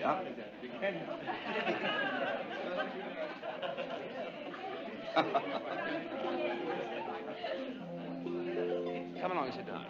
Huh? Come along and sit down.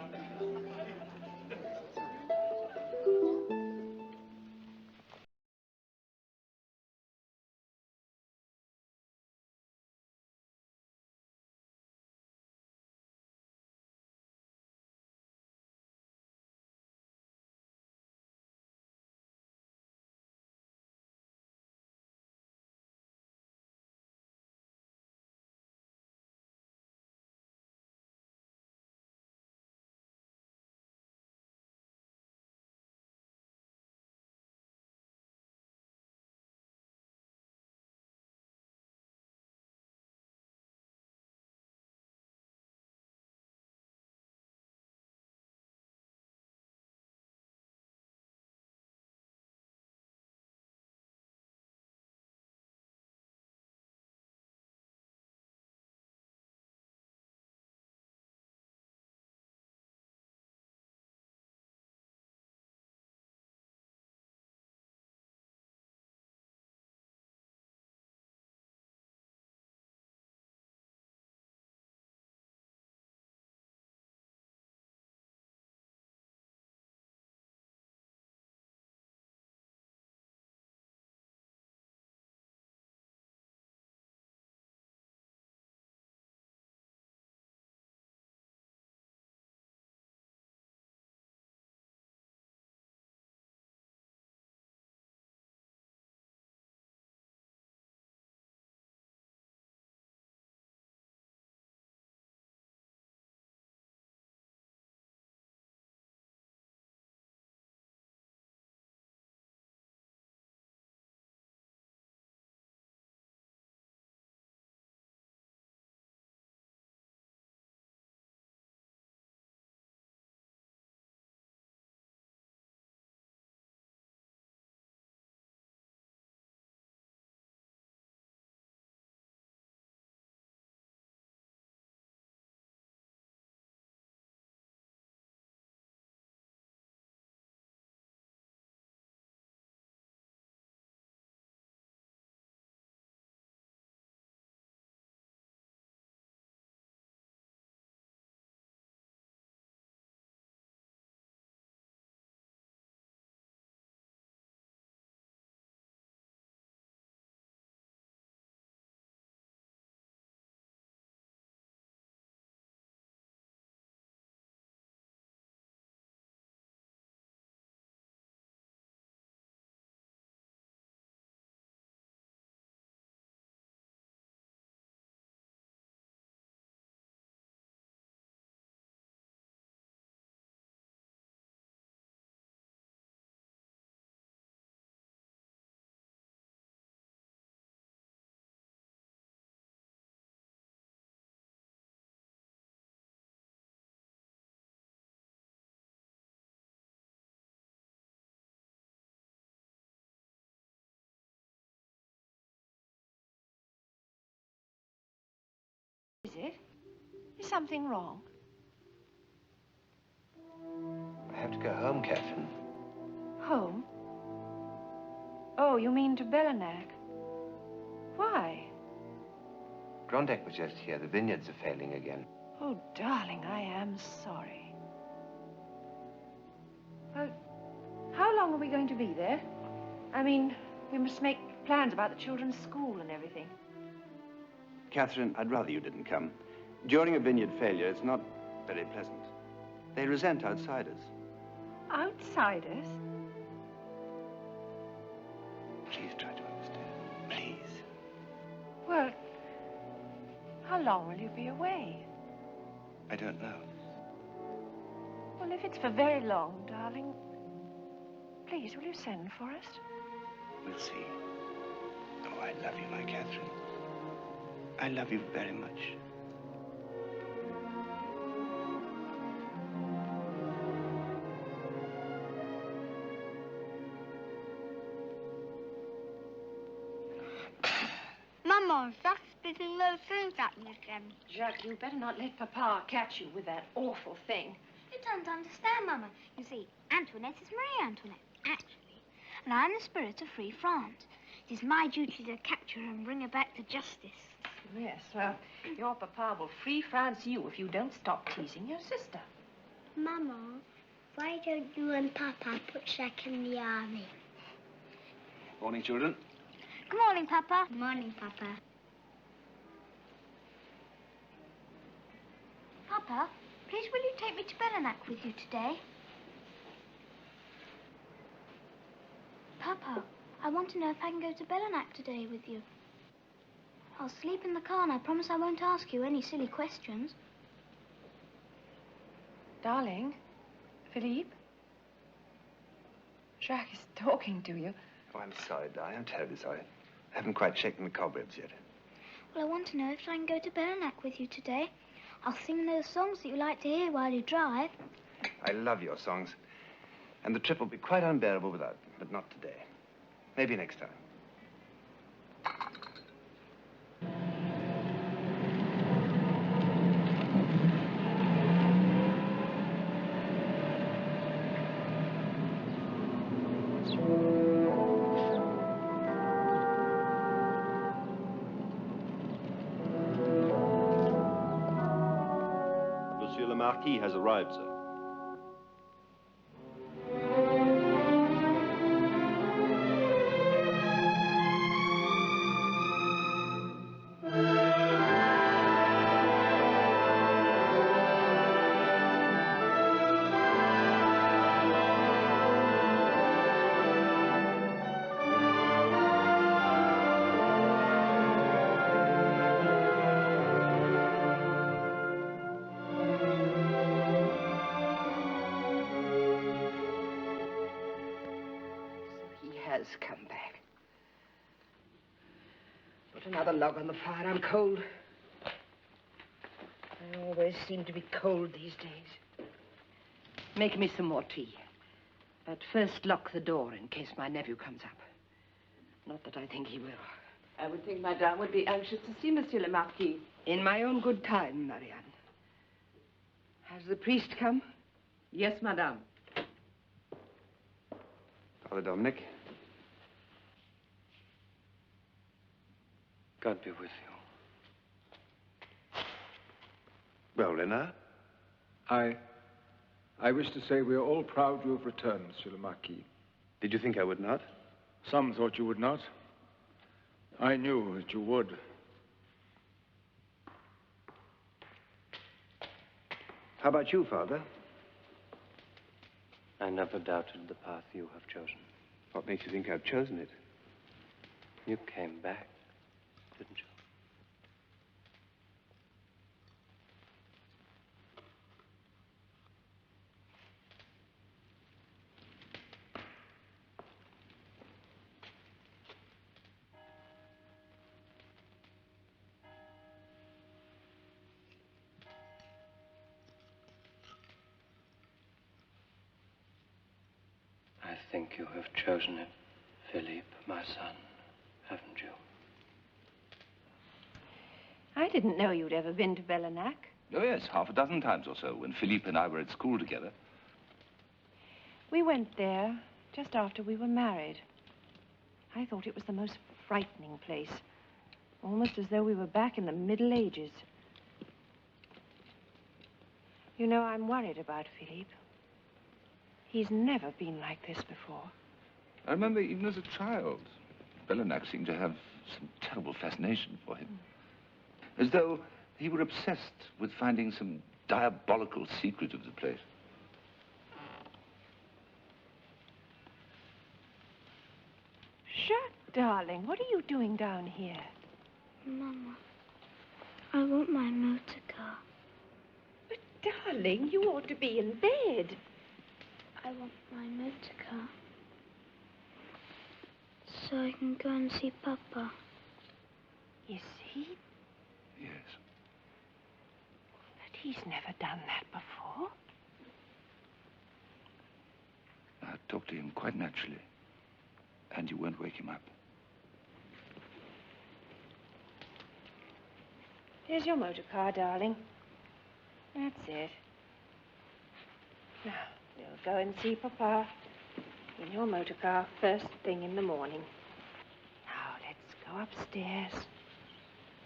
Is it? Is something wrong? I have to go home, Catherine. Home? Oh, you mean to Bellanac? Why? Grondek was just here. The vineyards are failing again. Oh, darling, I am sorry. Well, how long are we going to be there? I mean, we must make plans about the children's school and everything. Catherine, I'd rather you didn't come. During a vineyard failure, it's not very pleasant. They resent outsiders. Outsiders? Please try to understand. Please. Well, how long will you be away? I don't know. Well, if it's for very long, darling, please, will you send for us? We'll see. Oh, I love you, my Catherine. I love you very much. Mama, Jacques spitting those things at me again. Jacques, you better not let Papa catch you with that awful thing. You don't understand, Mama. You see, Antoinette is Marie Antoinette, actually. Well, I'm the spirit of Free France. It is my duty to capture her and bring her back to justice. Yes, well, your papa will free France you if you don't stop teasing your sister. Mama, why don't you and Papa put Shaq in the army? Morning, children. Good morning, Papa. Good morning, Papa. Papa, please will you take me to Bellanac with you today? Papa, I want to know if I can go to Bellanac today with you. I'll sleep in the car and I promise I won't ask you any silly questions. Darling, Philippe? Jacques is talking to you. Oh, I'm sorry, darling. I'm terribly sorry. I haven't quite shaken the cobwebs yet. Well, I want to know if I can go to Bellanac with you today. I'll sing those songs that you like to hear while you drive. I love your songs. And the trip will be quite unbearable without them, but not today. Maybe next time. Monsieur le Marquis has arrived, sir. Come back. Put another log on the fire. I'm cold. I always seem to be cold these days. Make me some more tea. But first lock the door in case my nephew comes up. Not that I think he will. I would think Madame would be anxious to see Monsieur le Marquis. In my own good time, Marianne. Has the priest come? Yes, Madame. Father Dominic. God be with you. Well, Renard? I wish to say we are all proud you have returned, Monsieur le Marquis. Did you think I would not? Some thought you would not. I knew that you would. How about you, Father? I never doubted the path you have chosen. What makes you think I've chosen it? You came back, didn't you? I think you have chosen it, Philippe, my son, haven't you? I didn't know you'd ever been to Bellanac. Oh, yes, half a dozen times or so, when Philippe and I were at school together. We went there just after we were married. I thought it was the most frightening place. Almost as though we were back in the Middle Ages. You know, I'm worried about Philippe. He's never been like this before. I remember even as a child, Bellanac seemed to have some terrible fascination for him. As though he were obsessed with finding some diabolical secret of the place. Shut, darling. What are you doing down here? Mama, I want my motor car. But, darling, you ought to be in bed. I want my motor car. So I can go and see Papa. You see? Yes. But he's never done that before. I talked to him quite naturally. And you won't wake him up. Here's your motor car, darling. That's it. Now, we'll go and see Papa. In your motor car, first thing in the morning. Now, let's go upstairs.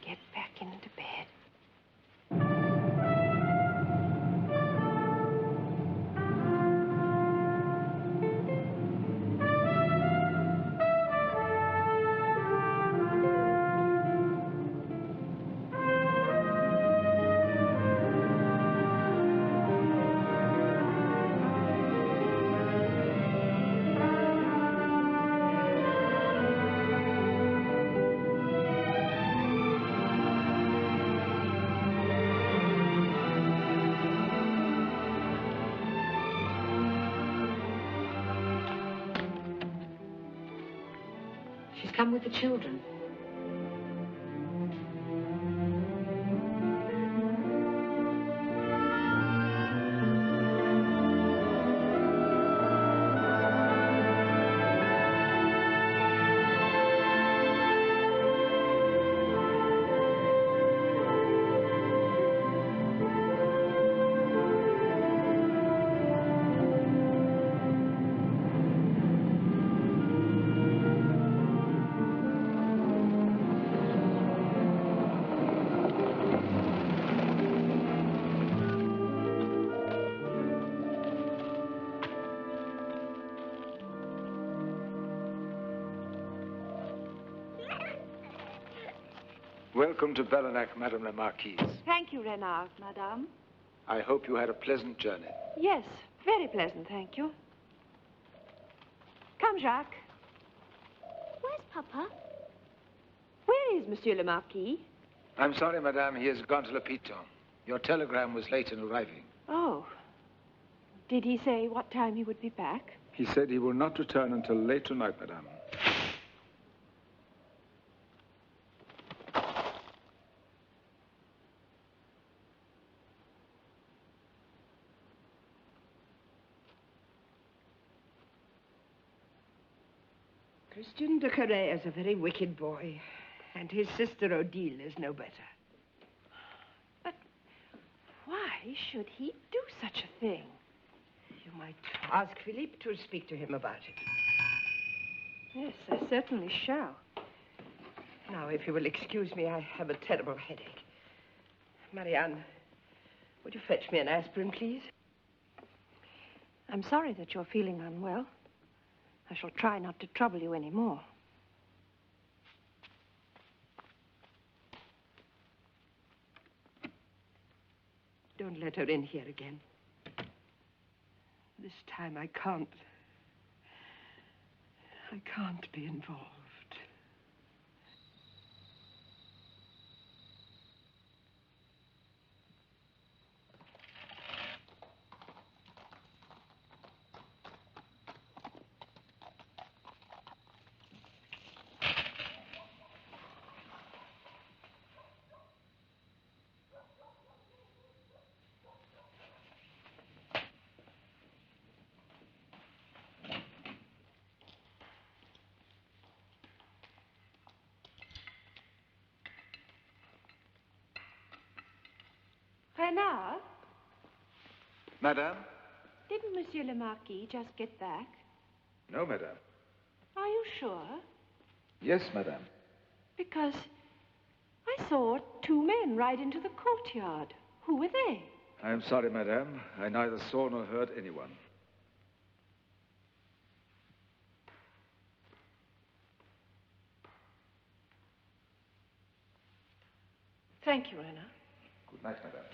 Get back into bed. She's come with the children. Welcome to Bellenac, Madame la Marquise. Thank you, Renard, madame. I hope you had a pleasant journey. Yes, very pleasant, thank you. Come, Jacques. Where's Papa? Where is Monsieur le Marquis? I'm sorry, Madame, he has gone to Le Piton. Your telegram was late in arriving. Oh. Did he say what time he would be back? He said he will not return until late tonight, Madame. Christian de Kerr is a very wicked boy, and his sister Odile is no better. But why should he do such a thing? You might ask Philippe to speak to him about it. Yes, I certainly shall. Now, if you will excuse me, I have a terrible headache. Marianne, would you fetch me an aspirin, please? I'm sorry that you're feeling unwell. I shall try not to trouble you any more. Don't let her in here again. This time I can't be involved. Renard, Madame? didn't Monsieur le Marquis just get back? No, Madame. Are you sure? Yes, Madame. Because I saw two men ride into the courtyard. Who were they? I am sorry, Madame. I neither saw nor heard anyone. Thank you, Renard. Good night, Madame.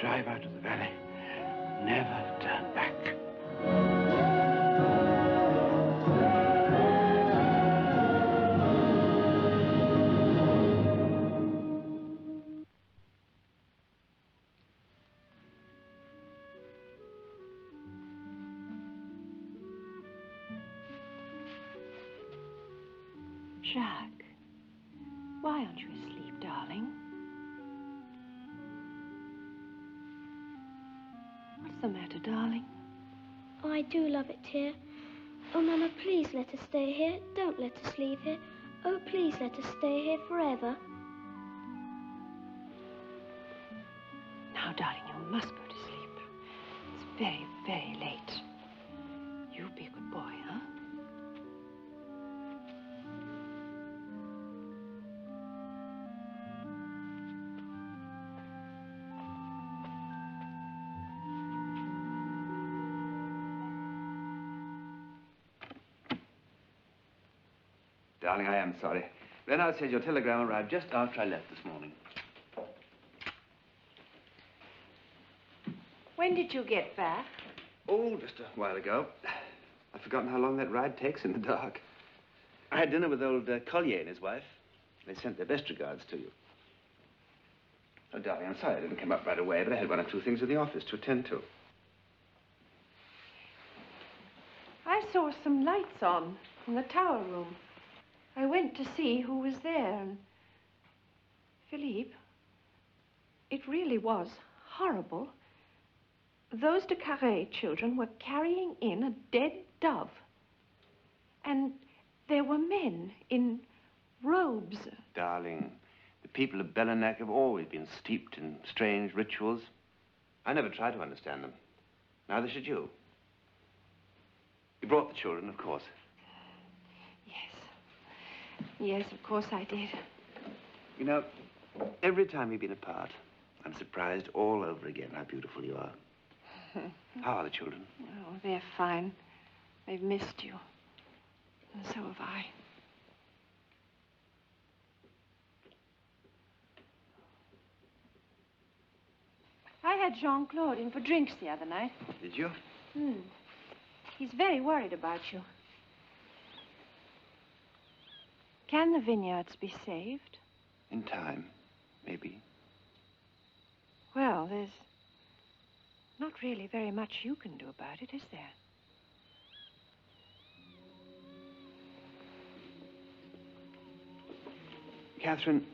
drive out of the valley. Never turn back. Jacques, why aren't you asleep, darling? What's the matter, darling? Oh, I do love it here. Oh, Mama, please let us stay here. Don't let us leave here. Oh, please let us stay here forever. Now, darling, you must go to sleep. It's very, very late. You be a good boy, huh? Darling, I am sorry. Renard says your telegram arrived just after I left this morning. When did you get back? Oh, just a while ago. I've forgotten how long that ride takes in the dark. I had dinner with old Collier and his wife. They sent their best regards to you. Oh, darling, I'm sorry I didn't come up right away, but I had one or two things at the office to attend to. I saw some lights on in the tower room. I went to see who was there, and... Philippe, it really was horrible. Those de Carré children were carrying in a dead dove. And there were men in robes. Darling, the people of Bellanac have always been steeped in strange rituals. I never tried to understand them. Neither should you. You brought the children, of course. Yes, of course I did. You know, every time we've been apart, I'm surprised all over again how beautiful you are. How are the children? Oh, they're fine. They've missed you. And so have I. I had Jean-Claude in for drinks the other night. Did you? He's very worried about you. Can the vineyards be saved? In time, maybe. Well, there's not really very much you can do about it, is there? Catherine,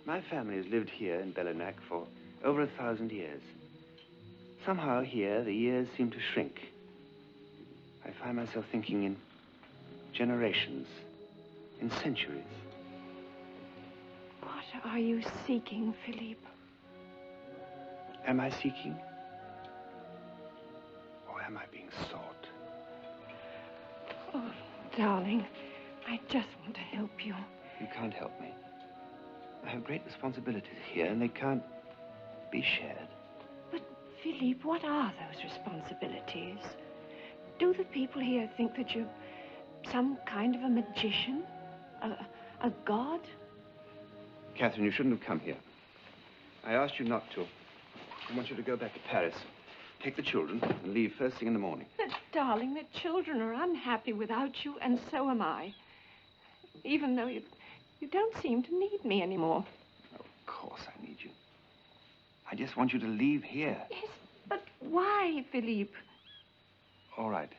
my family has lived here in Bellanac for over 1,000 years. Somehow here, the years seem to shrink. I find myself thinking in generations, in centuries. What are you seeking, Philippe? Am I seeking? Or am I being sought? Oh, darling, I just want to help you. You can't help me. I have great responsibilities here, and they can't be shared. But, Philippe, what are those responsibilities? Do the people here think that you're some kind of a magician? A god? Catherine, you shouldn't have come here. I asked you not to. I want you to go back to Paris. Take the children and leave first thing in the morning. But, darling, the children are unhappy without you, and so am I. Even though you don't seem to need me anymore. Oh, of course I need you. I just want you to leave here. Yes, but why, Philippe? All right.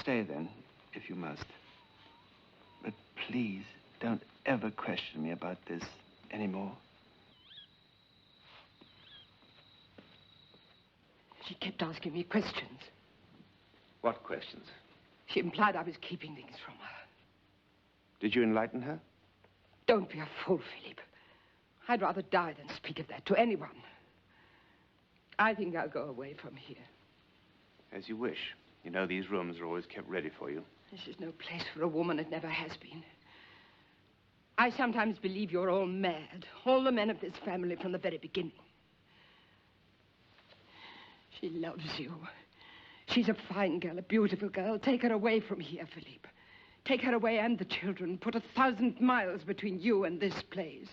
Stay then, if you must. But please, don't ever question me about this anymore. She kept asking me questions. What questions? She implied I was keeping things from her. Did you enlighten her? Don't be a fool, Philippe. I'd rather die than speak of that to anyone. I think I'll go away from here. As you wish. You know, these rooms are always kept ready for you. This is no place for a woman. It never has been. I sometimes believe you're all mad. All the men of this family from the very beginning. She loves you. She's a fine girl, a beautiful girl. Take her away from here, Philippe. Take her away and the children. Put 1,000 miles between you and this place.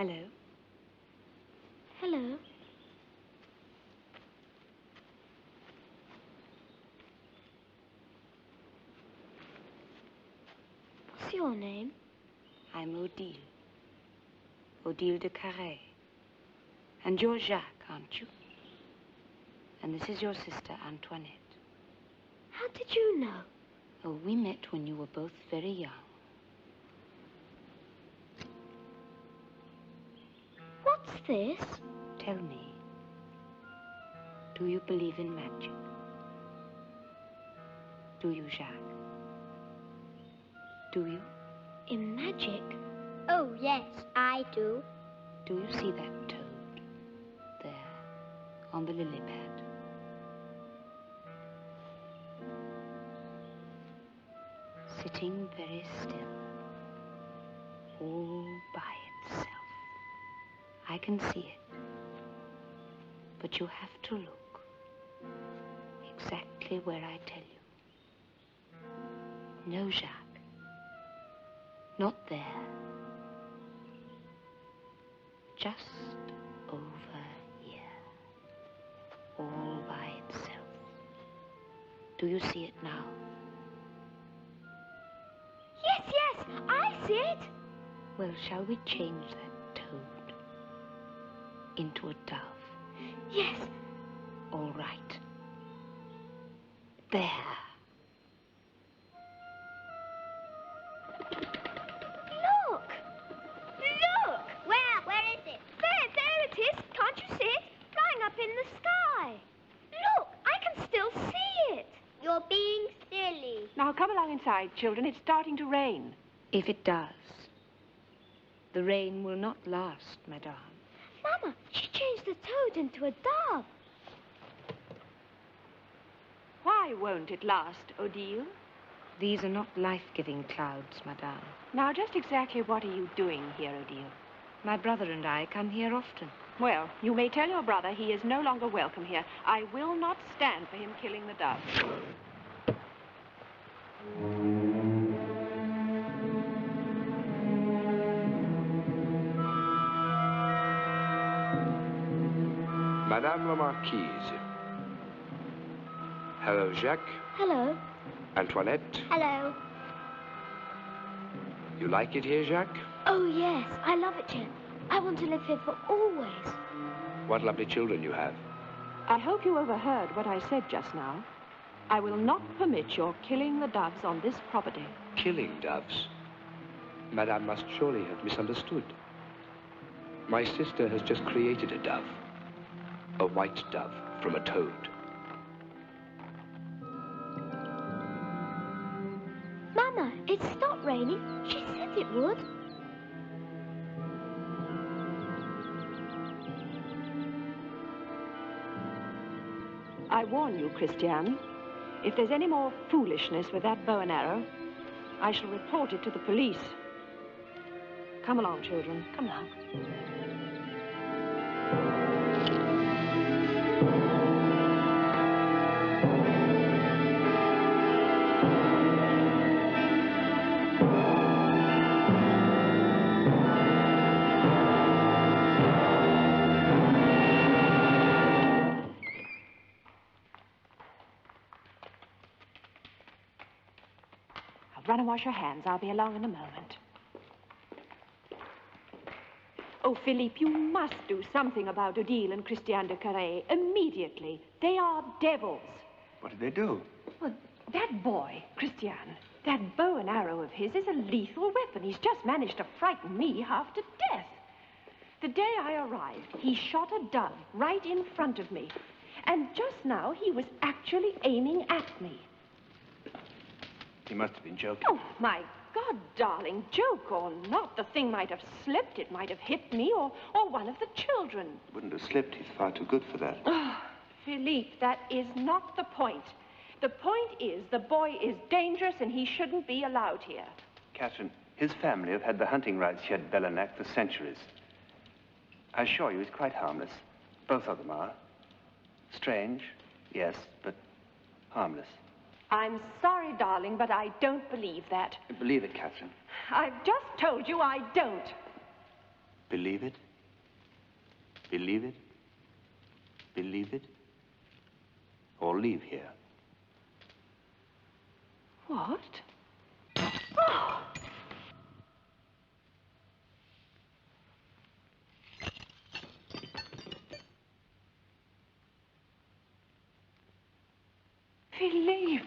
Hello. Hello. What's your name? I'm Odile. Odile de Carré. And you're Jacques, aren't you? And this is your sister, Antoinette. How did you know? Oh, we met when you were both very young. What's this? Tell me, do you believe in magic? Do you, Jacques? Do you? In magic? Oh, yes, I do. Do you see that toad there on the lily pad? Sitting very still, all by itself. I can see it, but you have to look exactly where I tell you. No, Jacques, not there. Just over here, all by itself. Do you see it now? Yes, yes, I see it. Well, shall we change that toad into a dove? Yes. All right. There. Look! Look! Where is it? There it is. Can't you see it? Flying up in the sky. Look, I can still see it. You're being silly. Now, come along inside, children. It's starting to rain. If it does, the rain will not last, Madame. Mama, she changed the toad into a dove. Why won't it last, Odile? These are not life-giving clouds, Madame. Now, just exactly what are you doing here, Odile? My brother and I come here often. Well, you may tell your brother he is no longer welcome here. I will not stand for him killing the dove. Madame la Marquise. Hello, Jacques. Hello. Antoinette. Hello. You like it here, Jacques? Oh, yes, I love it here. I want to live here for always. What lovely children you have. I hope you overheard what I said just now. I will not permit your killing the doves on this property. Killing doves? Madame must surely have misunderstood. My sister has just created a dove. A white dove from a toad. Mama, it stopped raining. She said it would. I warn you, Christiane, if there's any more foolishness with that bow and arrow, I shall report it to the police. Come along, children. Come along. Run and wash your hands. I'll be along in a moment. Oh, Philippe, you must do something about Odile and Christiane de Carré immediately. They are devils. What did they do? Well, that boy, Christiane, that bow and arrow of his is a lethal weapon. He's just managed to frighten me half to death. The day I arrived, he shot a dove right in front of me. And just now, he was actually aiming at me. He must have been joking. Oh, my God, darling, joke or not, the thing might have slipped. It might have hit me or one of the children. Wouldn't have slipped. He's far too good for that. Oh, Philippe, that is not the point. The point is the boy is dangerous and he shouldn't be allowed here. Catherine, his family have had the hunting rights here at Bellenac for centuries. I assure you he's quite harmless. Both of them are. Strange, yes, but harmless. I'm sorry, darling, but I don't believe that. I believe it, Catherine. I've just told you I don't. Believe it? Believe it? Believe it? Or leave here. What? Philippe.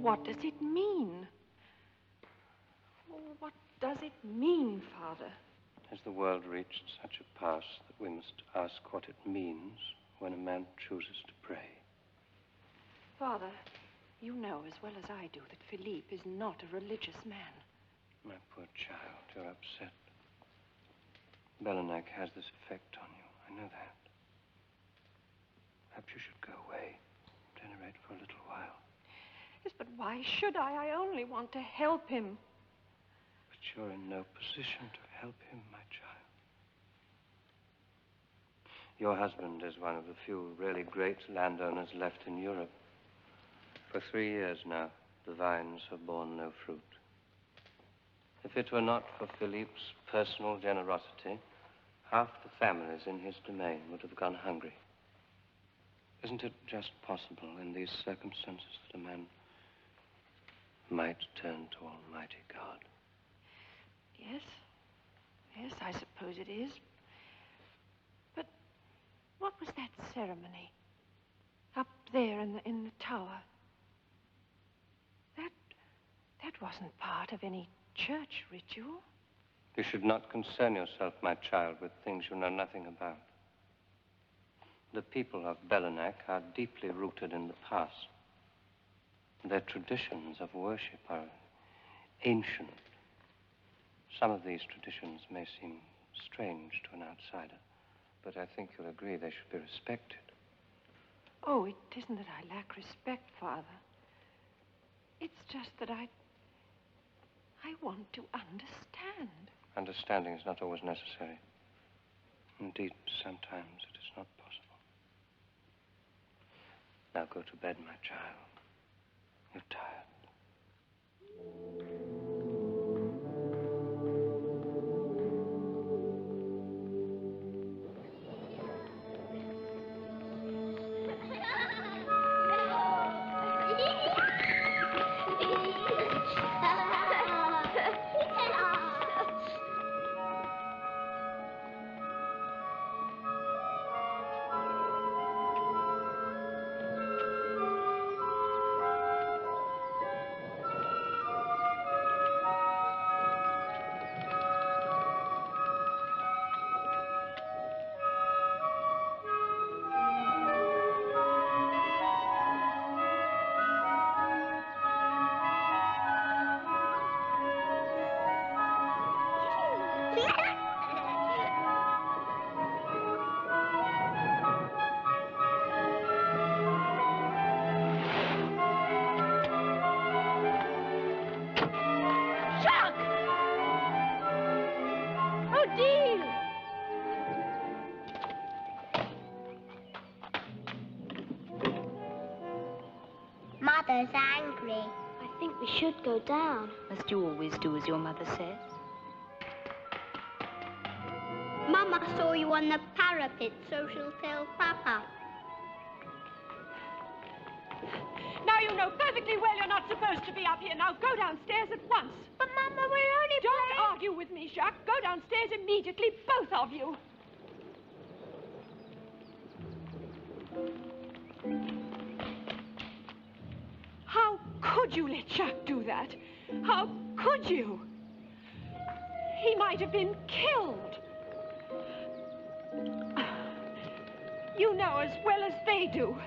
What does it mean? What does it mean, Father? Has the world reached such a pass that we must ask what it means when a man chooses to pray? Father, you know as well as I do that Philippe is not a religious man. My poor child, you're upset. Bellanac has this effect on you. I know that. Perhaps you should go away, at any rate for a little while. Yes, but why should I? I only want to help him. But you're in no position to help him, my child. Your husband is one of the few really great landowners left in Europe. For 3 years now, the vines have borne no fruit. If it were not for Philippe's personal generosity, half the families in his domain would have gone hungry. Isn't it just possible in these circumstances that a man might turn to Almighty God? Yes. Yes, I suppose it is. But what was that ceremony? Up there in the tower? That wasn't part of any church ritual. You should not concern yourself, my child, with things you know nothing about. The people of Bellanac are deeply rooted in the past. Their traditions of worship are ancient. Some of these traditions may seem strange to an outsider, but I think you'll agree they should be respected. Oh, it isn't that I lack respect, Father. It's just that I want to understand. Understanding is not always necessary. Indeed, sometimes it is not possible. Now go to bed, my child. You're tired. Mother's angry. I think we should go down. Must you always do as your mother says? Mama saw you on the parapet, so she'll tell Papa. Now you know perfectly well you're not supposed to be up here. Now go downstairs at once. But Mama, we're only Don't argue with me, Jacques. Go downstairs immediately, both of you. How could you let Jacques do that? How could you? He might have been killed. You know as well as they do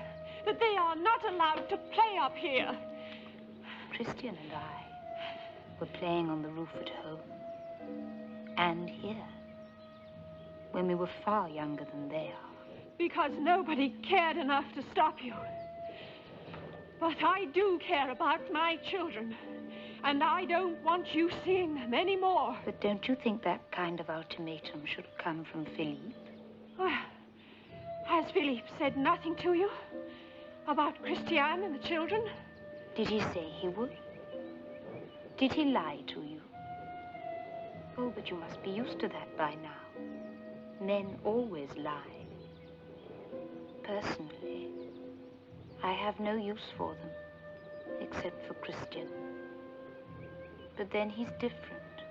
that they are not allowed to play up here. Christian and I were playing on the roof at home and here when we were far younger than they are. Because nobody cared enough to stop you. But I do care about my children, and I don't want you seeing them anymore. But don't you think that kind of ultimatum should come from Philippe? Well, has Philippe said nothing to you about Christiane and the children? Did he say he would? Did he lie to you? Oh, but you must be used to that by now. Men always lie. Personally, I have no use for them, except for Christian. But then he's different.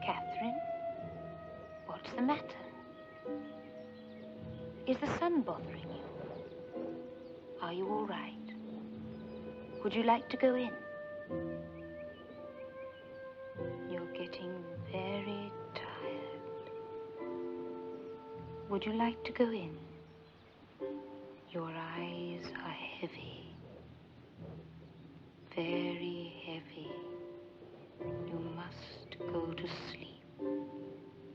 Catherine, what's the matter? Is the sun bothering you? Are you all right? Would you like to go in? You're getting very tired. Would you like to go in? Your eyes are heavy. Very heavy. You must go to sleep.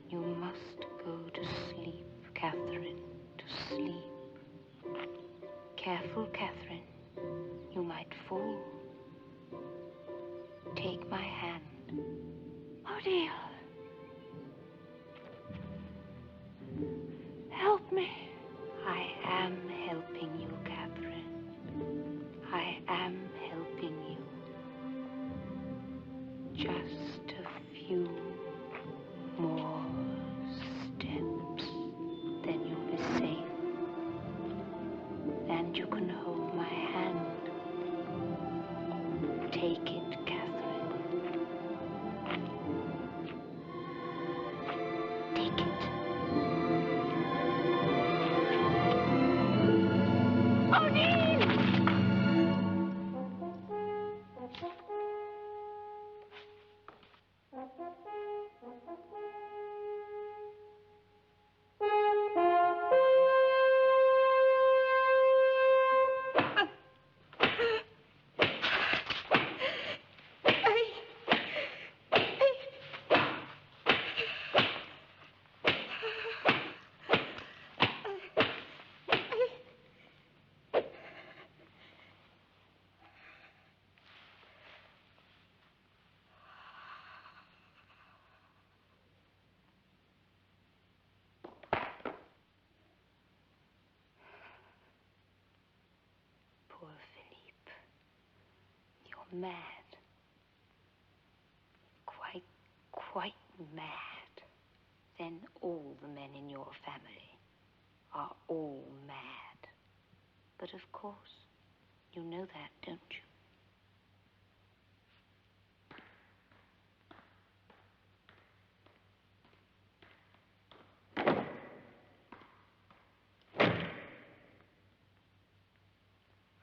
You must go to sleep, Catherine. To sleep. Careful, Catherine. You might fall. Take my hand. Odile. Help me. I am helping you, Catherine. I am helping you. Just a few more steps, then you'll be safe. And you can hold my hand. Take it, Catherine. Take it. Poor Philippe. You're mad. Quite mad. Then all the men in your family are all mad. But of course, you know that, don't you?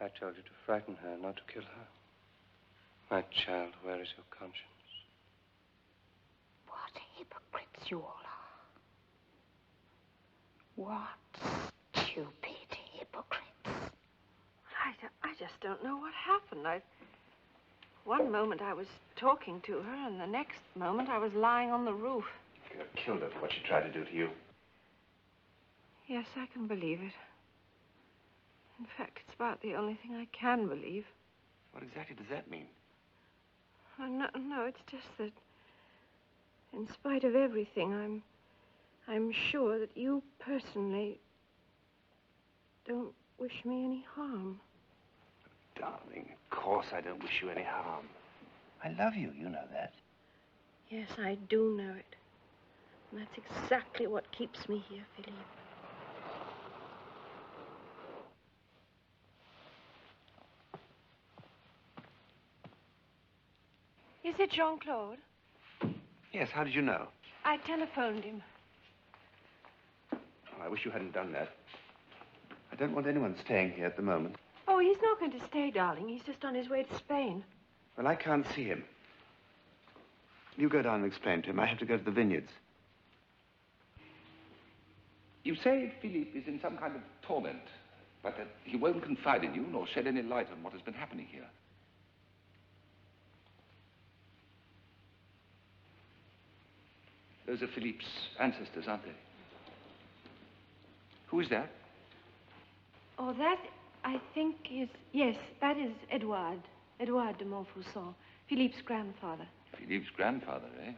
I told you to frighten her, not to kill her. My child, where is your conscience? What hypocrites you all are. What stupid hypocrites. I just don't know what happened. One moment I was talking to her, and the next moment I was lying on the roof. You could have killed her for what she tried to do to you. Yes, I can believe it. In fact, it's about the only thing I can believe. What exactly does that mean? Oh, no, it's just that in spite of everything, I'm sure that you personally don't wish me any harm. Darling, of course I don't wish you any harm. I love you, you know that. Yes, I do know it. And that's exactly what keeps me here, Philippe. Is it Jean-Claude? Yes, how did you know? I telephoned him. Oh, I wish you hadn't done that. I don't want anyone staying here at the moment. Oh, he's not going to stay, darling. He's just on his way to Spain. Well, I can't see him. You go down and explain to him. I have to go to the vineyards. You say Philippe is in some kind of torment, but that he won't confide in you nor shed any light on what has been happening here. Those are Philippe's ancestors, aren't they? Who is that? Oh, that, I think, is... Yes, that is Edouard. Edouard de Montfaucon, Philippe's grandfather. Philippe's grandfather, eh?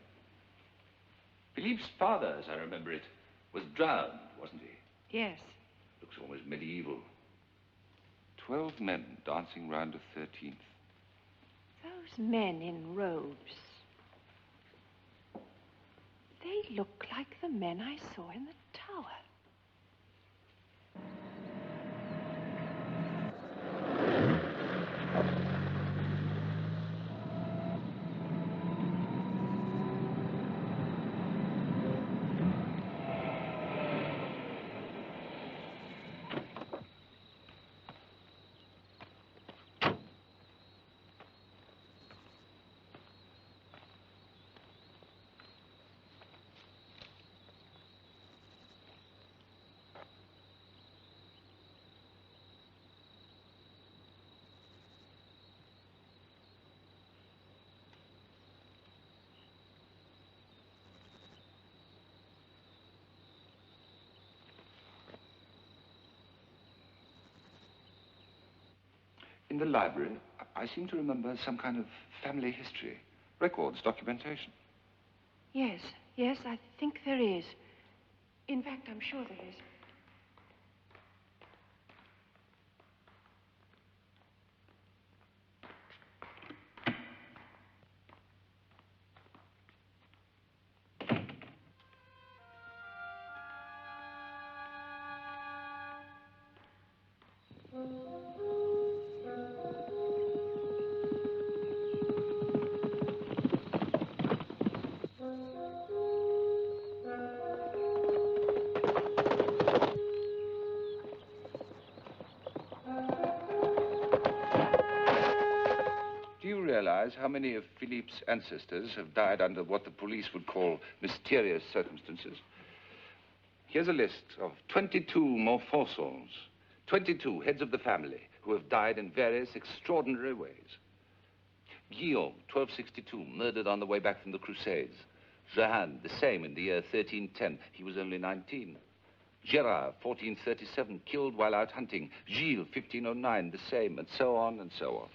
Philippe's father, as I remember it, was drowned, wasn't he? Yes. Looks almost medieval. 12 men dancing round a 13th. Those men in robes. They look like the men I saw in the tower. In the library, I seem to remember some kind of family history, records, documentation. Yes, yes, I think there is. In fact, I'm sure there is. How many of Philippe's ancestors have died under what the police would call mysterious circumstances? Here's a list of 22 Montfaucons, 22 heads of the family who have died in various extraordinary ways. Guillaume, 1262, murdered on the way back from the Crusades. Jehan, the same in the year 1310. He was only 19. Gerard, 1437, killed while out hunting. Gilles, 1509, the same, and so on and so on.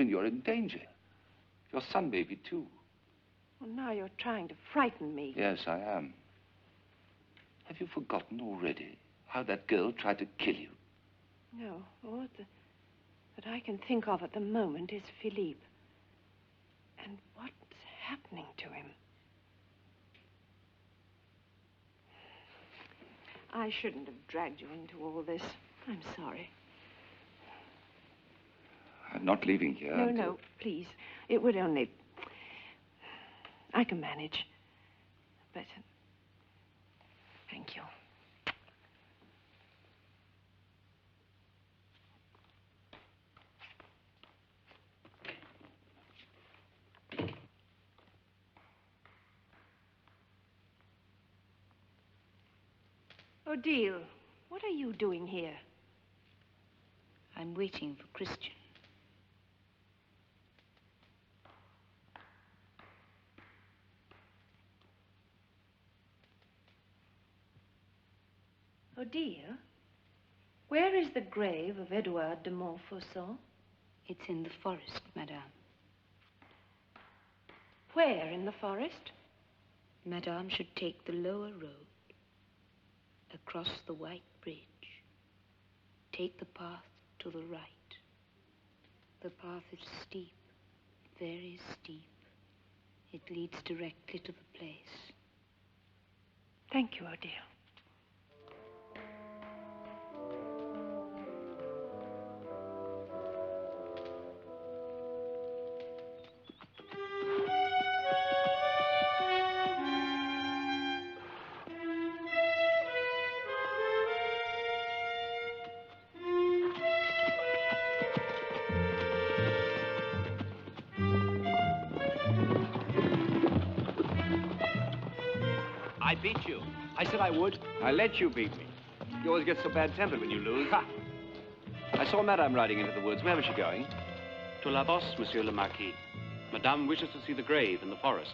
You're in danger. Your son may be too. Well, now you're trying to frighten me. Yes, I am. Have you forgotten already how that girl tried to kill you? No. All that I can think of at the moment is Philippe. And what's happening to him. I shouldn't have dragged you into all this. I'm sorry. I'm not leaving here. No, please. It would only... I can manage. But... thank you. Odile, what are you doing here? I'm waiting for Christian. Odile, where is the grave of Edouard de Montfaucon? It's in the forest, madame. Where in the forest? Madame should take the lower road, across the white bridge. Take the path to the right. The path is steep, very steep. It leads directly to the place. Thank you, Odile. I beat you. I said I would. I let you beat me. You always get so bad-tempered when you lose. Ha! I saw Madame riding into the woods. Where was she going? To La Bosse, Monsieur le Marquis. Madame wishes to see the grave in the forest.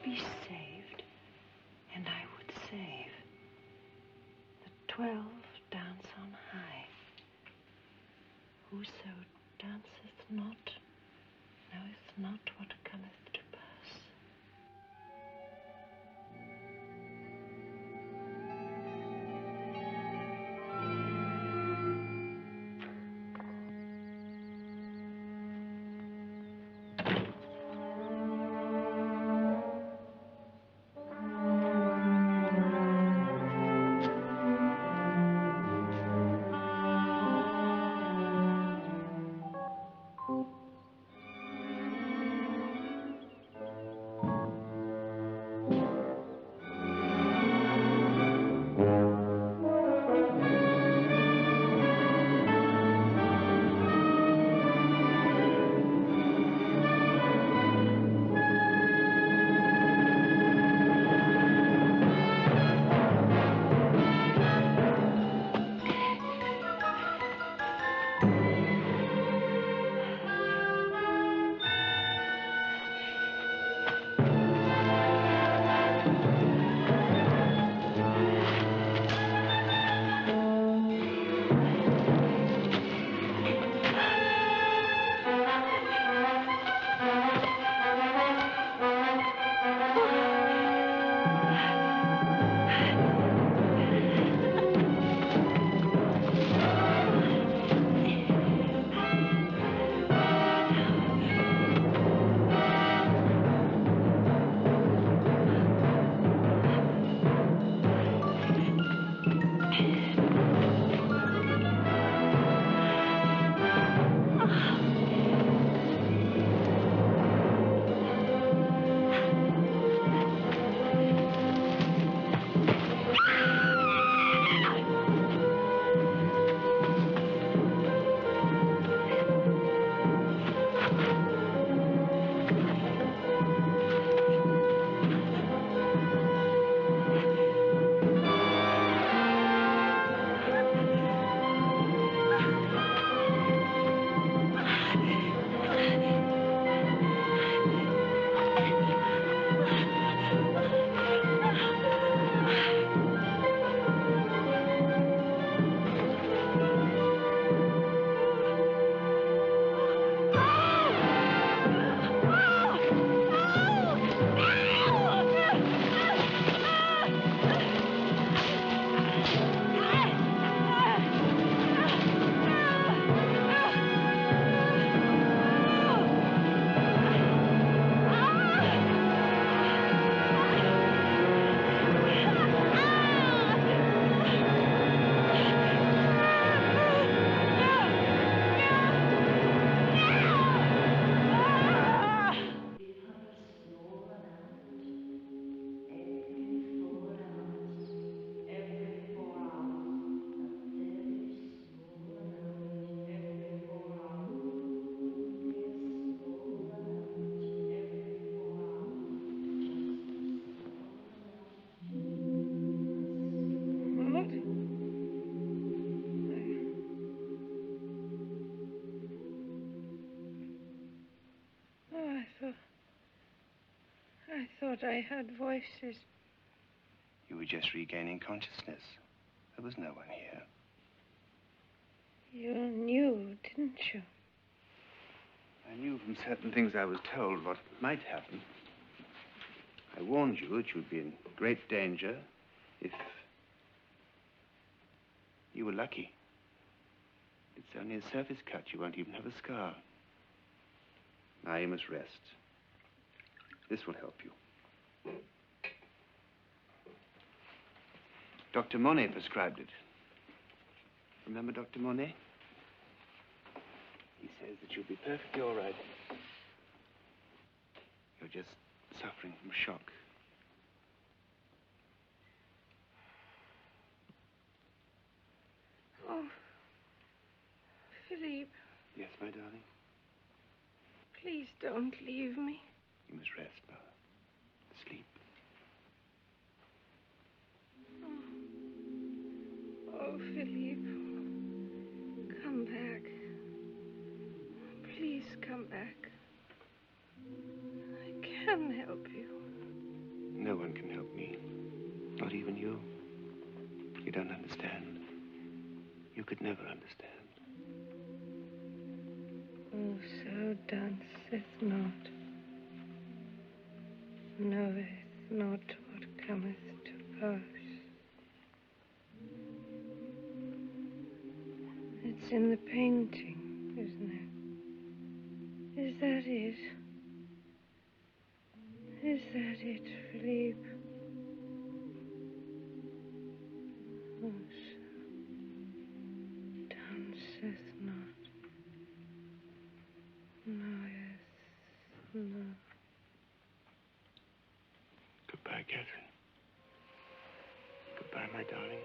Be saved, and I would save. The 12 dance on high. Whoso danceth not, knoweth not what cometh to pass. I thought I heard voices. You were just regaining consciousness. There was no one here. You knew, didn't you? I knew from certain things I was told what might happen. I warned you that you'd be in great danger if you were lucky. It's only a surface cut. You won't even have a scar. Now you must rest. This will help you. Dr. Monet prescribed it. Remember Dr. Monet? He says that you'll be perfectly all right. You're just suffering from shock. Oh, Philippe. Yes, my darling? Please don't leave me. You must rest, Mother. Sleep. Oh, Philippe. Come back. Please come back. I can help you. No one can help me. Not even you. You don't understand. You could never understand. Whoso danceth not, knoweth not what cometh to pass. It's in the painting, isn't it? Is that it? Is that it, Philippe? Whoso danceth not, knoweth not. Goodbye, Catherine. Goodbye, my darling.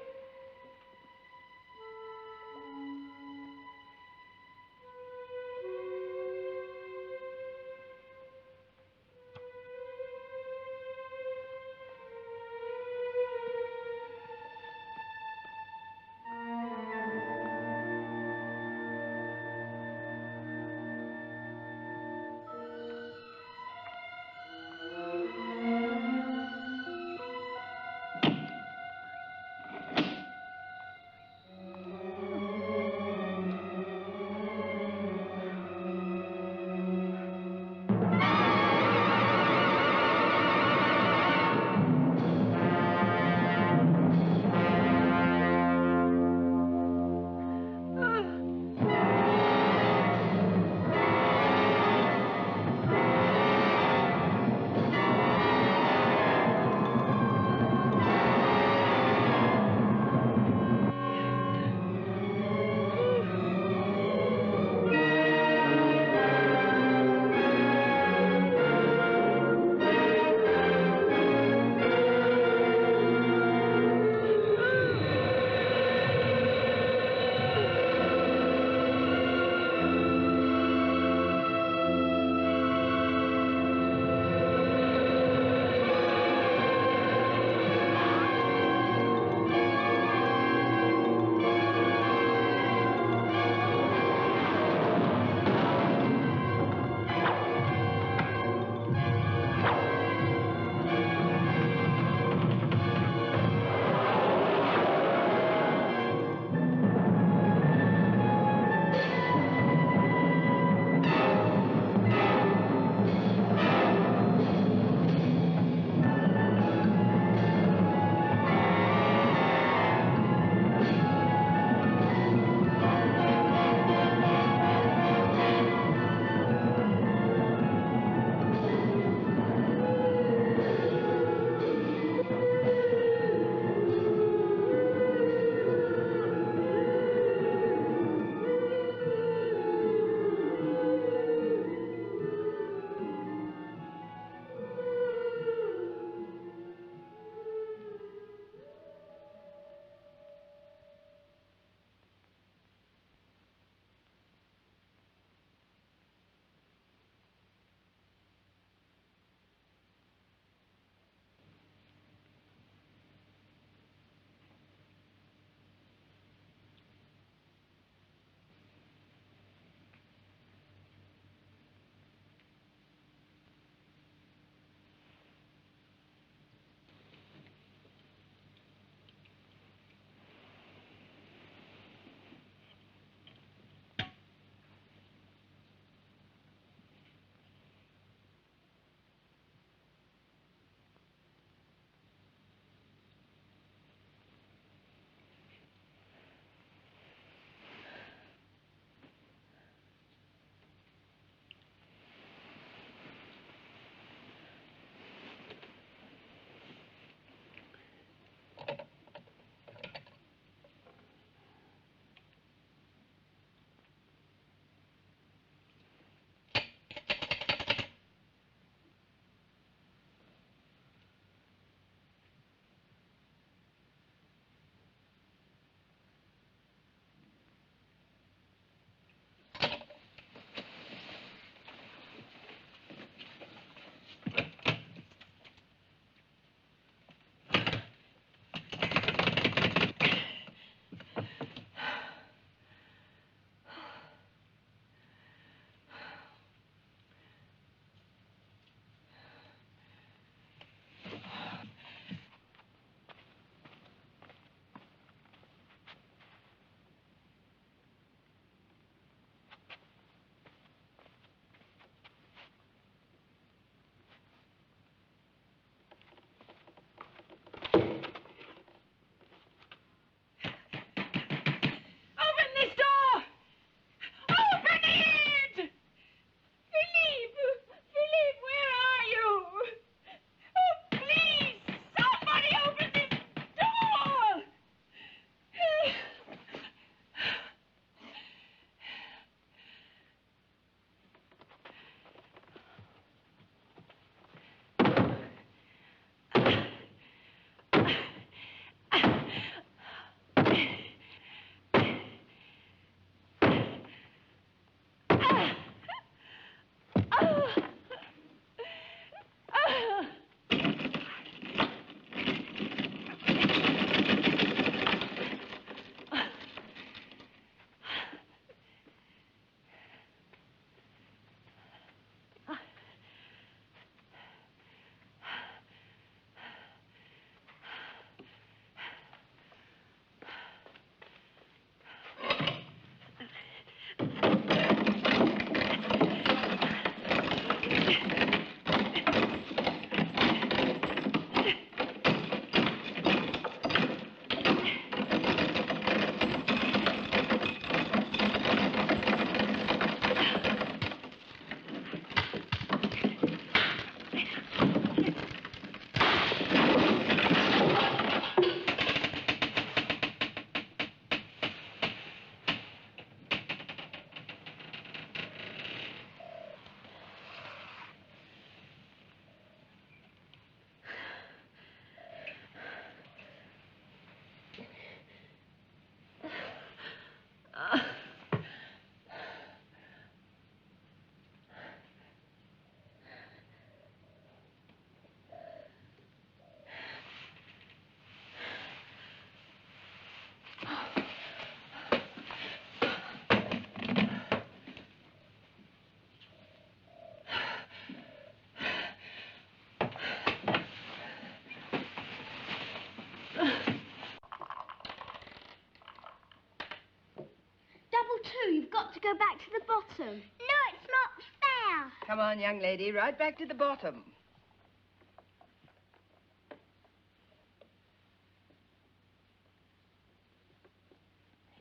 go back to the bottom. No, it's not fair. Come on, young lady, right back to the bottom.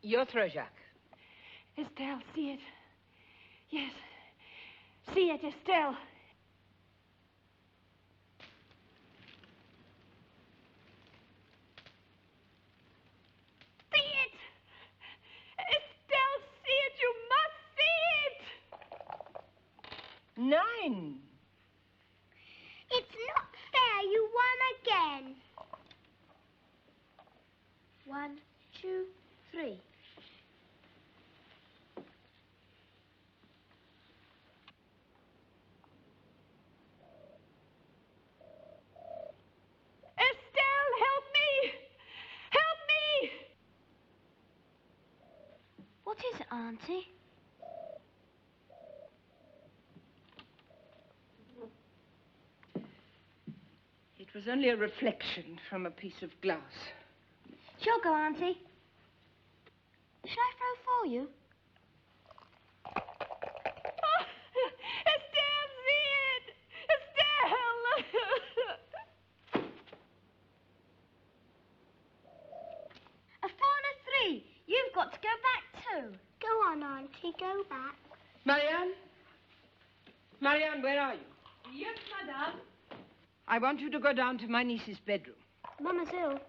Your throw, Jacques. Estelle, see it. Yes. See it, Estelle. See it! Estelle, see it! You must see it! 9. It's not fair. You won again. 1, 2, 3. Estelle, help me! Help me! What is it, Auntie? It was only a reflection from a piece of glass. Sure go, Auntie. Should I throw for you? Oh, Estelle, see it! Estelle! A 4 and a 3. You've got to go back too. Go on, Auntie, go back. Marianne? Marianne, where are you? Yes, madame. I want you to go down to my niece's bedroom. Mama's ill.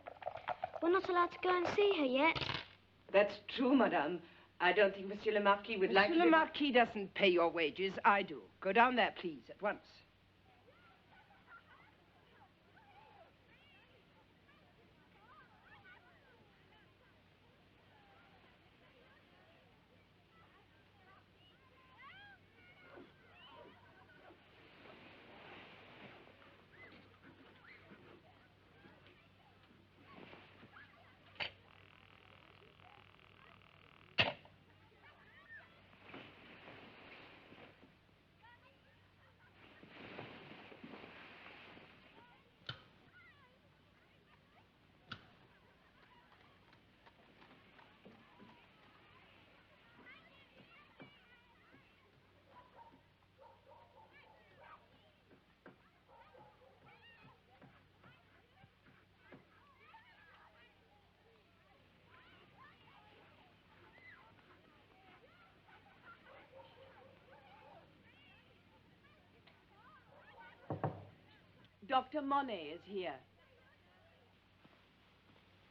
We're not allowed to go and see her yet. That's true, madame. I don't think Monsieur le Marquis would like... Monsieur le Marquis doesn't pay your wages. I do. Go down there, please, at once. Dr. Monet is here.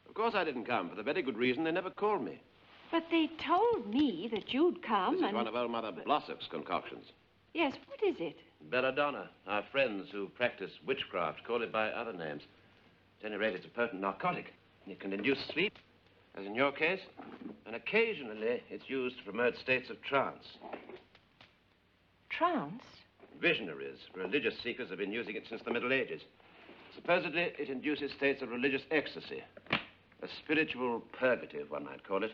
Of course I didn't come, for the very good reason they never called me. But they told me that you'd come. This is one of old Mother Blossop's concoctions. Yes, what is it? Belladonna. Our friends who practice witchcraft call it by other names. At any rate, it's a potent narcotic. It can induce sleep, as in your case, and occasionally it's used to promote states of trance. Trance? Visionaries, religious seekers have been using it since the Middle Ages. Supposedly, it induces states of religious ecstasy. A spiritual purgative, one might call it.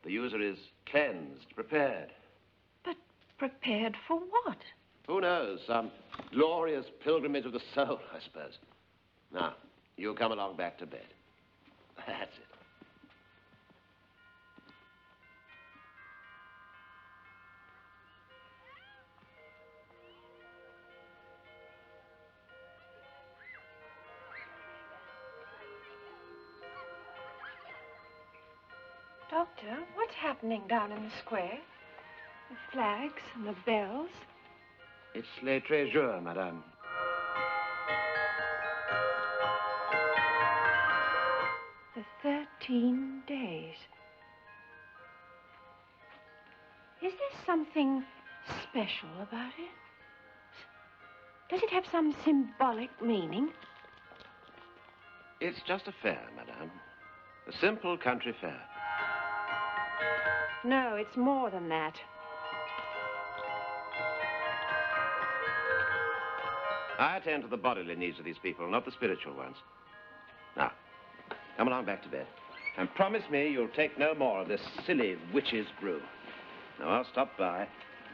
The user is cleansed, prepared. But prepared for what? Who knows? Some glorious pilgrimage of the soul, I suppose. Now, you come along back to bed. That's it. Doctor, what's happening down in the square? The flags and the bells. It's les très jours, madame. The 13 days. Is there something special about it? Does it have some symbolic meaning? It's just a fair, madame. A simple country fair. No, it's more than that. I attend to the bodily needs of these people, not the spiritual ones. Now, come along back to bed. And promise me you'll take no more of this silly witch's brew. Now, I'll stop by and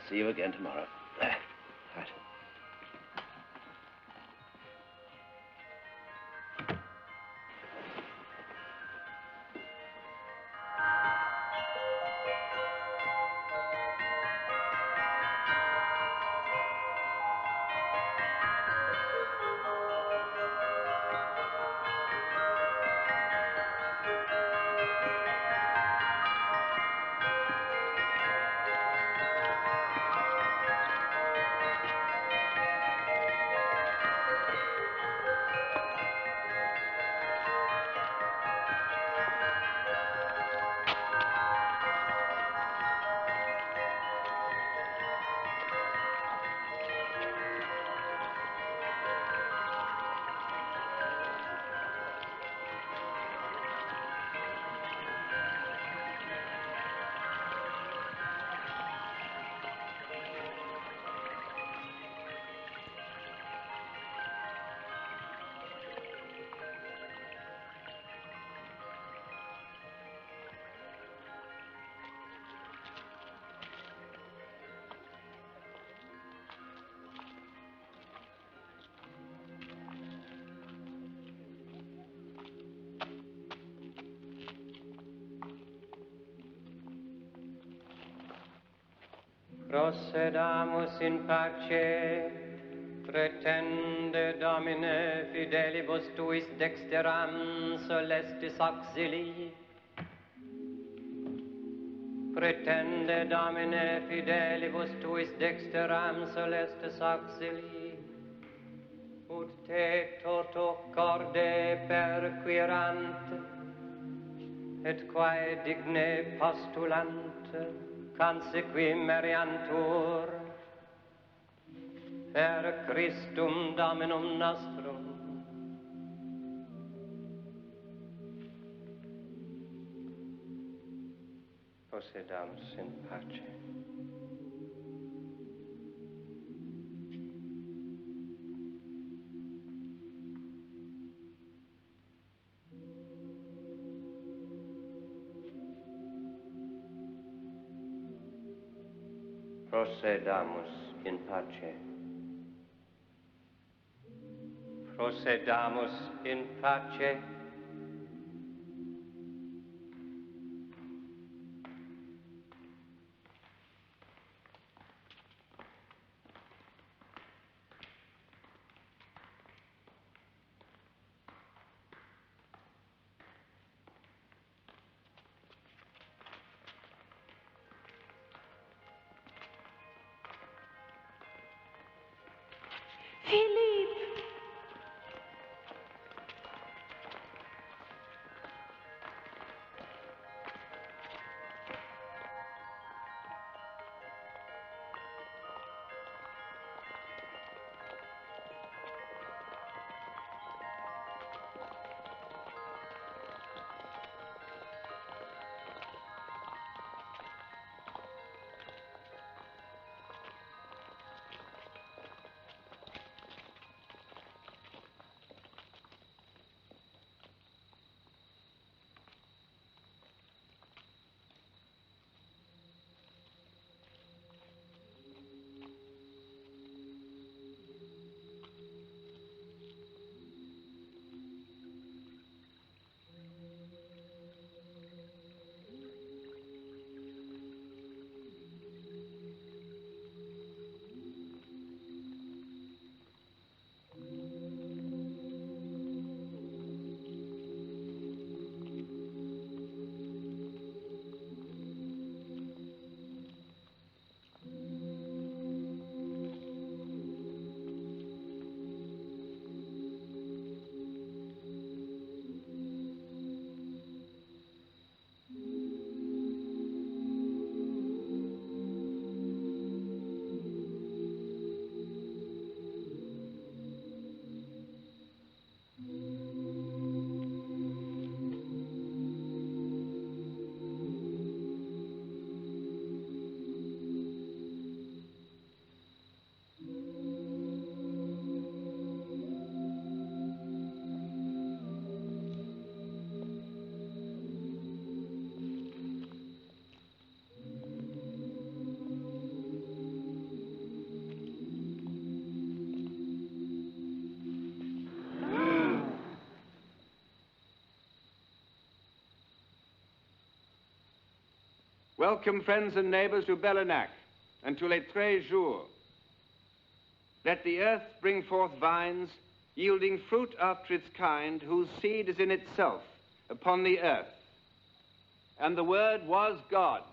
see you again tomorrow. Right. Procedamus in pace, pretende Domine fidelibus tuis dexteram celestis auxilii. Pretende Domine fidelibus tuis dexteram celestis auxilii. Ut te toto corde perquirant, et quae digne postulant, consequi meriantur, per Christum Dominum nostrum. Procedamus in pace. Procedamus in pace. Procedamus in pace. Welcome, friends and neighbors, to Bellenac and to les 13 jours. Let the earth bring forth vines, yielding fruit after its kind, whose seed is in itself upon the earth. And the Word was God.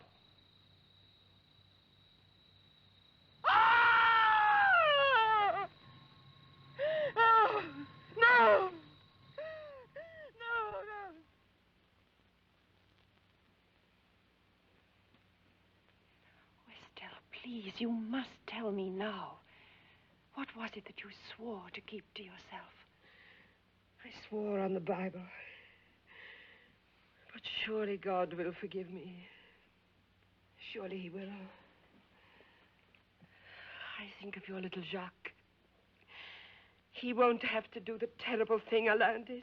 No! Please, you must tell me now. What was it that you swore to keep to yourself? I swore on the Bible. But surely God will forgive me. Surely he will. I think of your little Jacques. He won't have to do the terrible thing Alain did.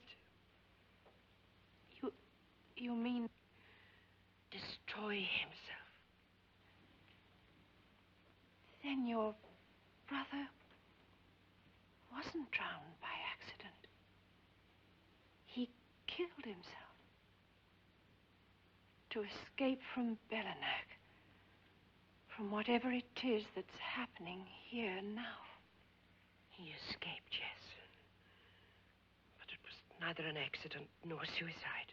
You mean destroy himself? Then your brother wasn't drowned by accident. He killed himself to escape from Bellenac, from whatever it is that's happening here now. He escaped, yes. But it was neither an accident nor suicide.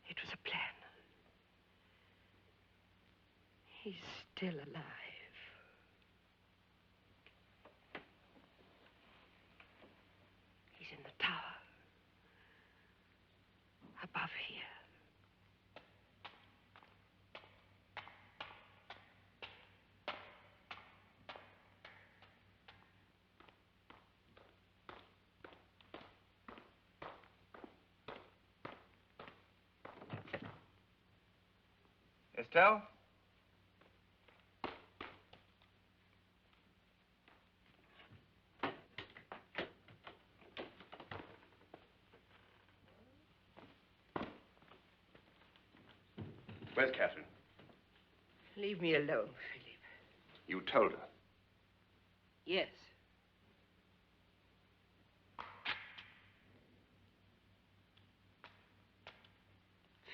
It was a plan. He's still alive. He's in the tower. Above here. Estelle? Where's Catherine? Leave me alone, Philip. You told her. Yes.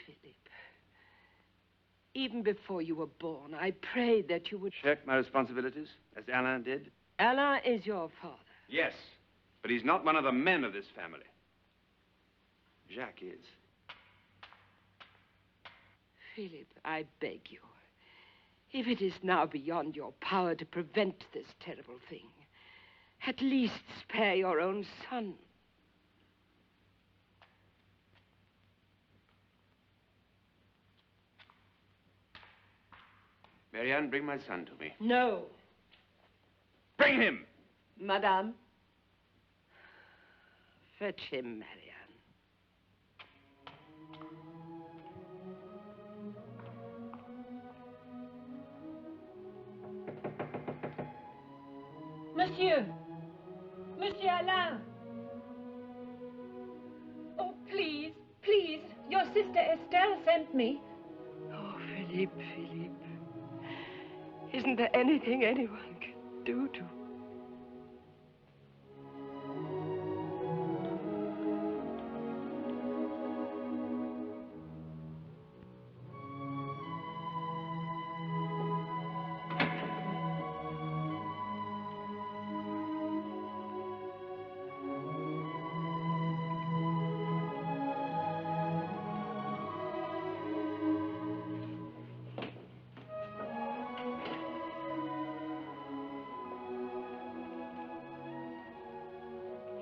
Philip, even before you were born, I prayed that you would... Shirk my responsibilities, as Alain did? Alain is your father. Yes, but he's not one of the men of this family. Jacques is. Philip, I beg you, if it is now beyond your power to prevent this terrible thing, at least spare your own son. Marianne, bring my son to me. No. Bring him! Madame. Fetch him, Marianne. Monsieur! Monsieur Alain! Oh, please, please, your sister Estelle sent me. Oh, Philippe, Philippe. Isn't there anything anyone can do to...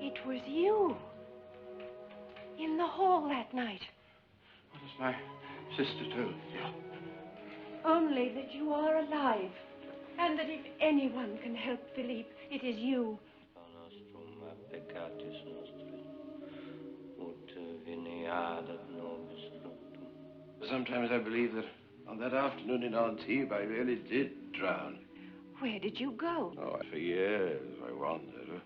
It was you. In the hall that night. What has my sister told you? Only that you are alive. And that if anyone can help Philippe, it is you. Sometimes I believe that on that afternoon in Antibes, I really did drown. Where did you go? Oh, for years I wandered.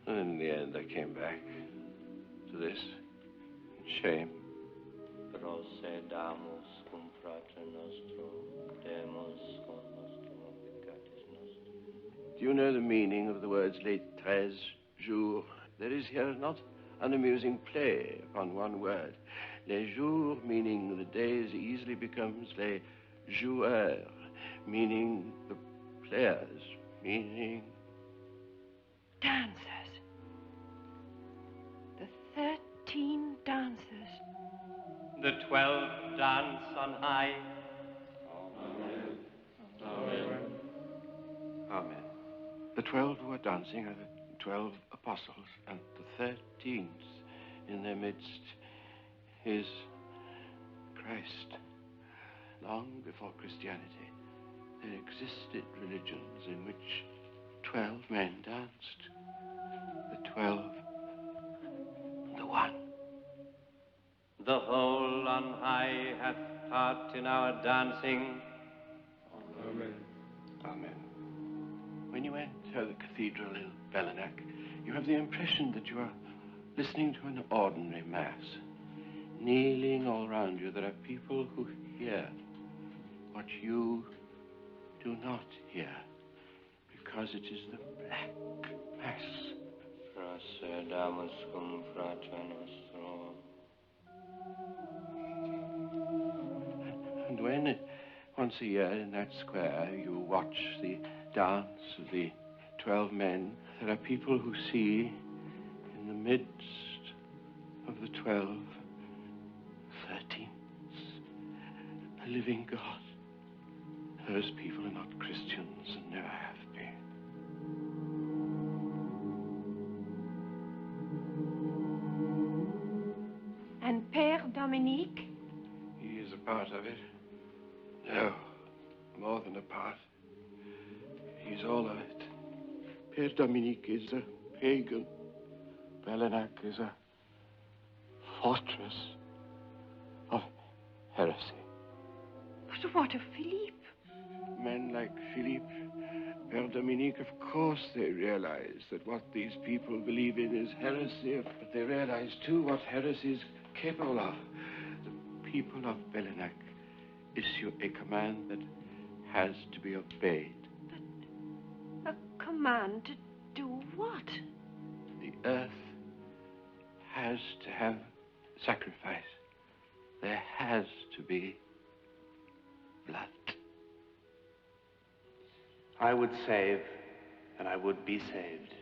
And in the end, I came back to this. Shame. Procedamus cum fratre nostro, demus con nostrum peccatis nostrum. Do you know the meaning of the words les 13 jours? There is here not an amusing play upon one word. Les jours, meaning the days, easily becomes les joueurs, meaning the players, meaning... Dancers. The 13 dancers. The 12 dance on high. Amen. Amen. Amen. The 12 who are dancing are the 12 apostles, and the 13th in their midst is Christ. Long before Christianity, there existed religions in which 12 men danced. The 12 and the one. The whole on high hath part in our dancing. Amen. Amen. When you enter the cathedral in Bellanac, you have the impression that you are listening to an ordinary mass. Kneeling all around you, there are people who hear what you do not hear, because it is the Black Mass. Procedamus cum fratre nostro. And when one Once a year in that square, you watch the dance of the 12 men. There are people who see in the midst of the 12, 13th, a living God. Those people are not Christians and never have been. And Père Dominique? He is a part of it. No, more than a part. He's all of it. Père Dominique is a pagan. Belenac is a fortress of heresy. But what of Philippe? Men like Philippe, Père Dominique, of course they realize that what these people believe in is heresy, but they realize too what heresy is capable of. The people of Belenac issue a command that has to be obeyed. But a command to do what? The earth has to have sacrifice. There has to be blood. I would save, and I would be saved.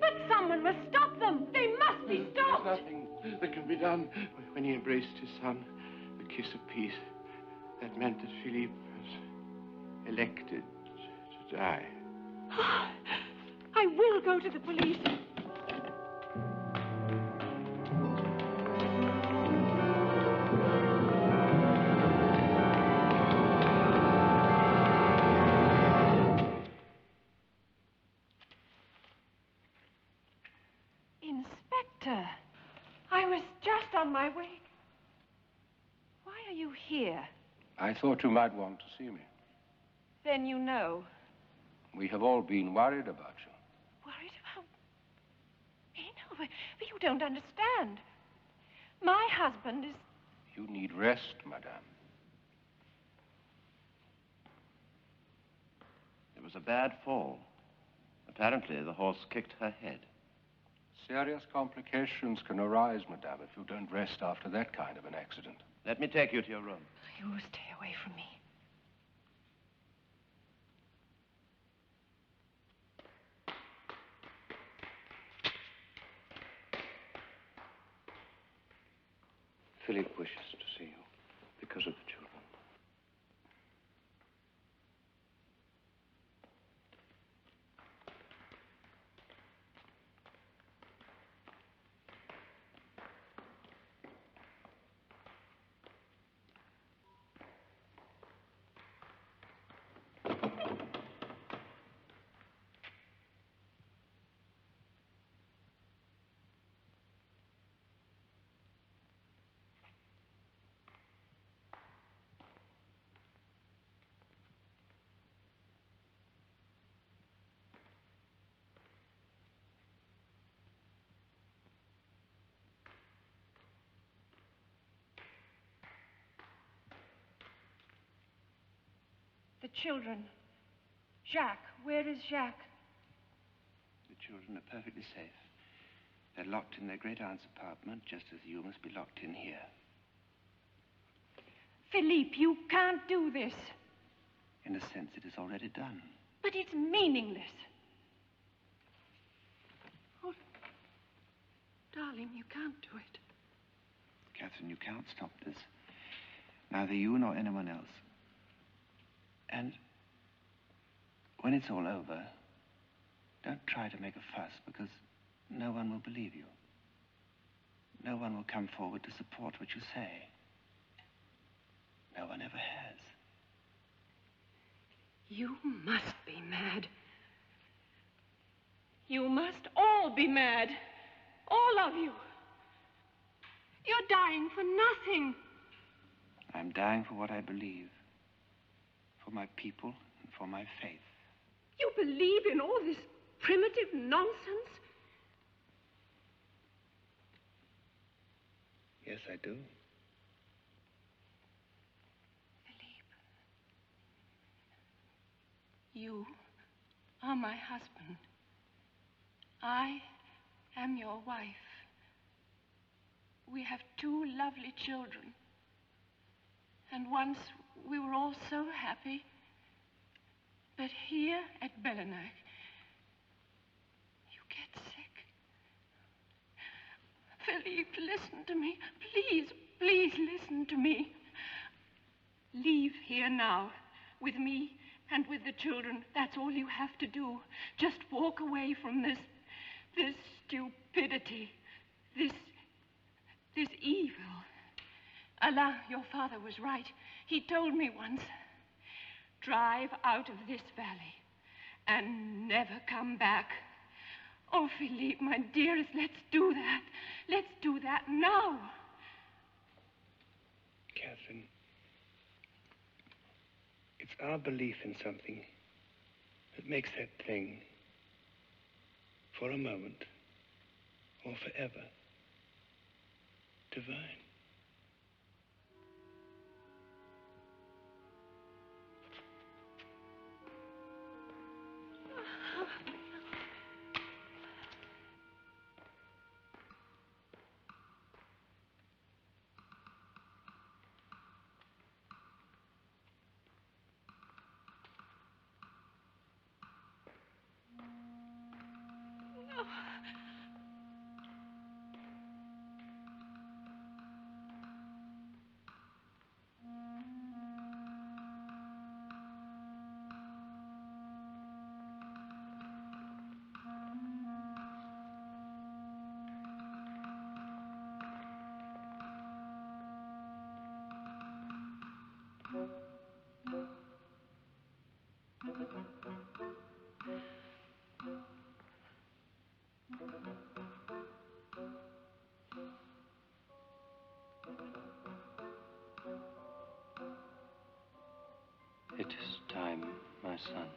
But someone must stop them. They must be stopped. There's nothing that can be done. When he embraced his son, the kiss of peace, that meant that Philippe was elected to die. I will go to the police. Inspector, I was just on my way. Why are you here? I thought you might want to see me. Then you know. We have all been worried about you. Worried about me? No, but you don't understand. My husband is... You need rest, madame. It was a bad fall. Apparently, the horse kicked her head. Serious complications can arise, madame, if you don't rest after that kind of an accident. Let me take you to your room. You stay away from me. Philippe wishes to see you because of the children. The children. Jacques. Where is Jacques? The children are perfectly safe. They're locked in their great aunt's apartment, just as you must be locked in here. Philippe, you can't do this. In a sense, it is already done. But it's meaningless. Oh, darling, you can't do it. Catherine, you can't stop this. Neither you nor anyone else. And when it's all over, don't try to make a fuss, because no one will believe you. No one will come forward to support what you say. No one ever has. You must be mad. You must all be mad. All of you. You're dying for nothing. I'm dying for what I believe. For my people and for my faith. You believe in all this primitive nonsense? Yes, I do. Philippe, you are my husband. I am your wife. We have 2 lovely children. And once we were all so happy. But here at Bellanac, you get sick. Philippe, listen to me. Please, please listen to me. Leave here now with me and with the children. That's all you have to do. Just walk away from this stupidity, this evil. Alain, your father was right. He told me once, drive out of this valley and never come back. Oh, Philippe, my dearest, let's do that. Let's do that now. Catherine, it's our belief in something that makes that thing, for a moment or forever, divine. It is time, my son.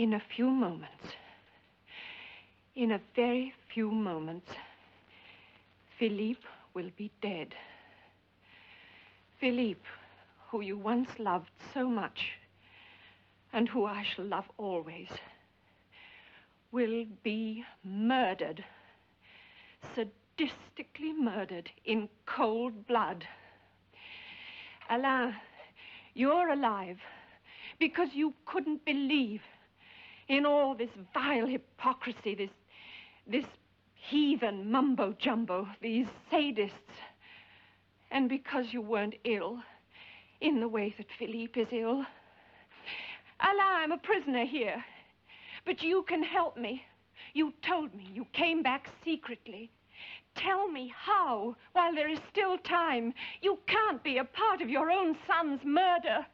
In a few moments, in a very few moments, Philippe will be dead. Philippe, who you once loved so much, and who I shall love always, will be murdered, sadistically murdered in cold blood. Alain, you're alive because you couldn't believe in all this vile hypocrisy, this heathen mumbo-jumbo, these sadists, and because you weren't ill in the way that Philippe is ill. Alain, I'm a prisoner here, but you can help me. You told me you came back secretly. Tell me how, while there is still time. You can't be a part of your own son's murder.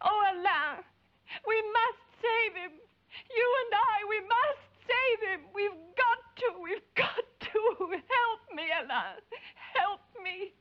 Oh, Alain, we must save him. You and I, we must save him. We've got to. Help me, Alain. Help me.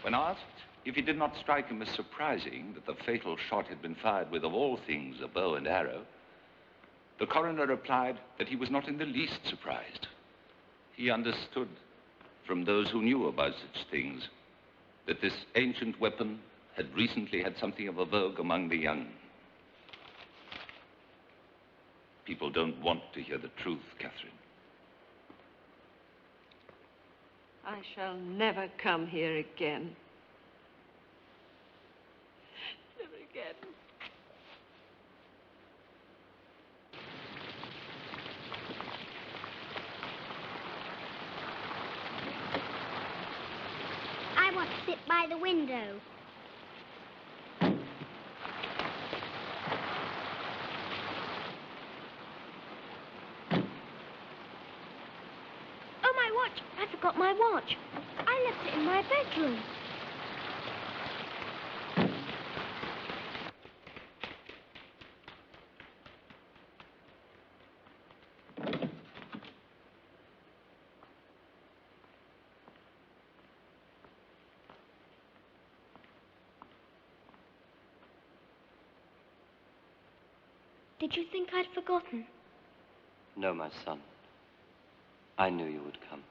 When asked if it did not strike him as surprising that the fatal shot had been fired with, of all things, a bow and arrow, the coroner replied that he was not in the least surprised. He understood from those who knew about such things that this ancient weapon had recently had something of a vogue among the young. People don't want to hear the truth, Catherine. I shall never come here again. Never again. I want to sit by the window. Oh, my watch. I forgot my watch. I left it in my bedroom. Did you think I'd forgotten? No, my son. I knew you would come.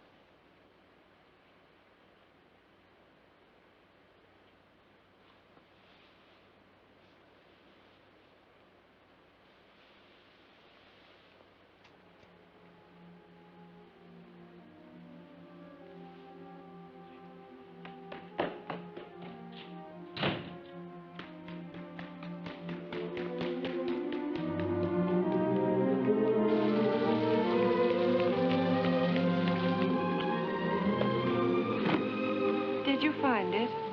Did you find it?